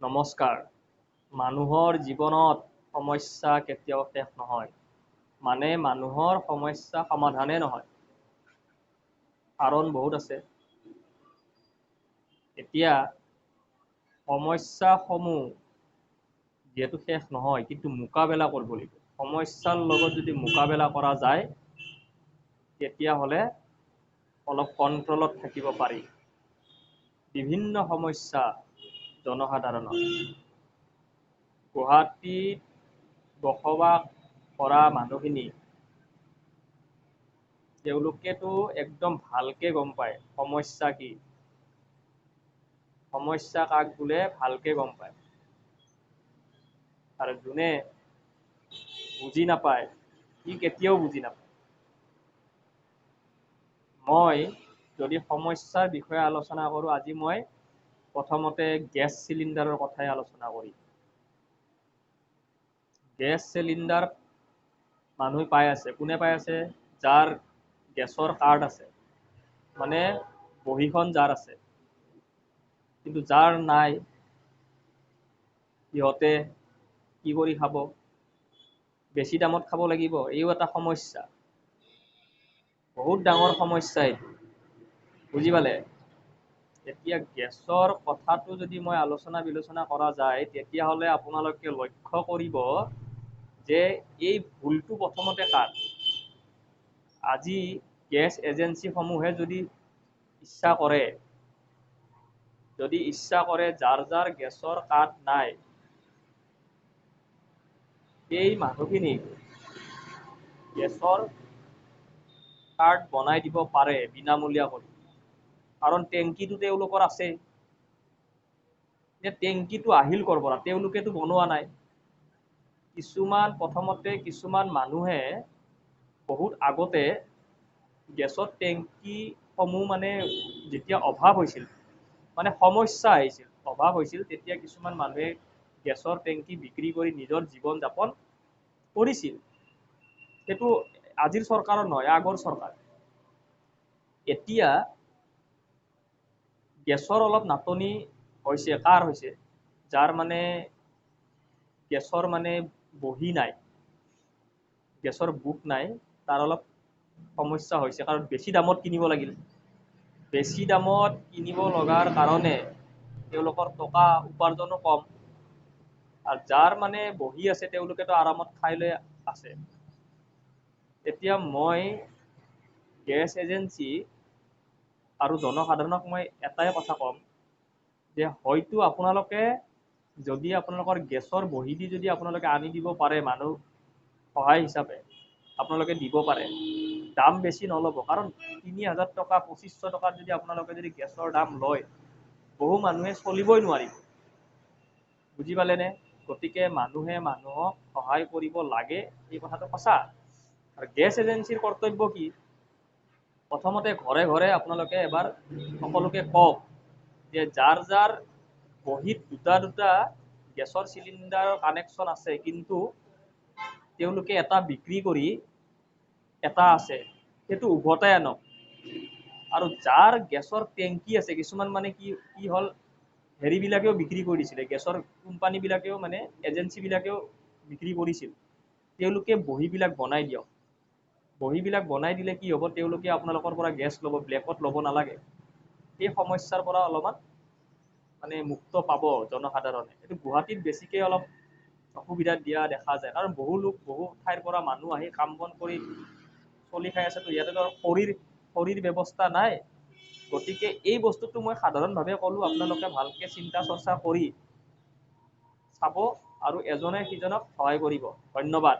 নমস্কাৰ। মানুহৰ জীৱনত সমস্যা কেতিয়াও শেষ নহয়। মানে মানুহৰ সমস্যা সমাধানে নহয়। কাৰণ বহুত আছে। এতিয়া সমস্যাসমূহ যিহেতু শেষ নহয়, কিন্তু মোকাবেলা কৰিব লাগিব। সমস্যাৰ লগত যদি মোকাবেলা কৰা যায়, তেতিয়াহ'লে অলপ কণ্ট্ৰলত থাকিব পাৰি। বিভিন্ন সমস্যা জনসাধাৰণৰ। গুৱাহাটীত বসবাস কৰা মানুহখিনি তেওঁলোকেতো একদম ভালকে গম পায় সমস্যা কি। সমস্যা কাক বোলে ভালকে গম পায়। আৰু যোনে বুজি নাপায়, সি কেতিয়াও বুজি নাপায়। মই যদি সমস্যাৰ বিষয়ে আলোচনা কৰোঁ, আজি মই প্ৰথমতে গেছ চিলিণ্ডাৰৰ কথাই আলোচনা কৰিম। গেছ চিলিণ্ডাৰ মানুহে পাই আছে। কোনে পাই আছে? যাৰ গেছৰ কাৰ্ড আছে, মানে বহীখন যাৰ আছে। কিন্তু যাৰ নাই, সিহঁতে কি কৰি খাব? বেছি দামত খাব লাগিব, এইও এটা সমস্যা। বহুত ডাঙৰ সমস্যা এইটো, বুজি পালে? এতিয়া গেছৰ কথাটো যদি মই আলোচনা বিলোচনা কৰা যায়, তেতিয়াহ'লে আপোনালোকে লক্ষ্য কৰিব যে এই ভুলটো প্ৰথমতে কাৰ? আজি গেছ এজেঞ্চিসমূহে যদি ইচ্ছা কৰে, যাৰ যাৰ গেছৰ কাৰ্ড নাই, এই মানুহখিনিক গেছৰ কাৰ্ড বনাই দিব পাৰে বিনামূলীয়া কৰি। কাৰণ টেংকিটো তেওঁলোকৰ আছে। টেংকিটো আহিল ক'ৰ পৰা? তেওঁলোকেতো বনোৱা নাই। প্ৰথমতে কিছুমান মানুহে বহুত আগতে গেছৰ টেংকিসমূহ মানে যেতিয়া অভাৱ হৈছিল, মানে সমস্যা আহিছিল, অভাৱ হৈছিল, তেতিয়া কিছুমান মানুহে গেছৰ টেংকি বিক্ৰী কৰি নিজৰ জীৱন যাপন কৰিছিল। সেইটো আজিৰ চৰকাৰৰ নহয়, আগৰ চৰকাৰ। এতিয়া গেছৰ অলপ নাটনি হৈছে। কাৰ হৈছে? যাৰ মানে গেছৰ মানে বহী নাই, গেছৰ বুক নাই, তাৰ অলপ সমস্যা হৈছে। কাৰণ বেছি দামত কিনিব লাগিল। বেছি দামত কিনিব লগাৰ কাৰণে তেওঁলোকৰ টকা উপাৰ্জনো কম। আৰু যাৰ মানে বহী আছে, তেওঁলোকেতো আৰামত খাই লৈ আছে। এতিয়া মই গেছ এজেঞ্চি আৰু জনসাধাৰণক মই এটাই কথা ক'ম, যে হয়তো আপোনালোকে যদি আপোনালোকৰ গেছৰ বহী দি যদি আপোনালোকে আনি দিব পাৰে, মানুহ সহায় হিচাপে আপোনালোকে দিব পাৰে। দাম বেছি নল'ব, কাৰণ ৩,০০০ টকা ২৫০০ টকাত যদি আপোনালোকে যদি গেছৰ দাম লয়, বহু মানুহে চলিবই নোৱাৰিব। বুজি পালেনে? গতিকে মানুহে মানুহক সহায় কৰিব লাগে, এই কথাটো সঁচা। আৰু গেছ এজেঞ্চিৰ কৰ্তব্য কি? প্ৰথমতে ঘৰে ঘৰে আপোনালোকে এবাৰ সকলোকে কওক যে যাৰ যাৰ বহীত দুটা দুটা গেছৰ চিলিণ্ডাৰৰ কানেকশ্যন আছে, কিন্তু তেওঁলোকে এটা বিক্ৰী কৰি এটা আছে, সেইটো উভতাই আনক। আৰু যাৰ গেছৰ টেংকি আছে, কিছুমান মানে কি হ'ল, হেৰিবিলাকেও বিক্ৰী কৰি দিছিলে, গেছৰ কোম্পানীবিলাকেও মানে এজেঞ্চিবিলাকেও বিক্ৰী কৰিছিল। তেওঁলোকে বহীবিলাক বনাই দিয়ক। বহীবিলাক বনাই দিলে কি হ'ব? তেওঁলোকে আপোনালোকৰ পৰা গেছ ল'ব, ব্লেকত ল'ব নালাগে। এই সমস্যাৰ পৰা অলপমান মানে মুক্ত পাব জনসাধাৰণে। এইটো গুৱাহাটীত বেছিকৈ অলপ অসুবিধা দিয়া দেখা যায়। কাৰণ বহু ঠাইৰ পৰা মানুহ আহি কাম বন কৰি চলি খাই আছেতো, ইয়াতেতো খৰিৰ ব্যৱস্থা নাই। গতিকে এই বস্তুটো মই সাধাৰণভাৱে ক'লোঁ, আপোনালোকে ভালকৈ চিন্তা চৰ্চা কৰি চাব আৰু এজনে সিজনক সহায় কৰিব। ধন্যবাদ।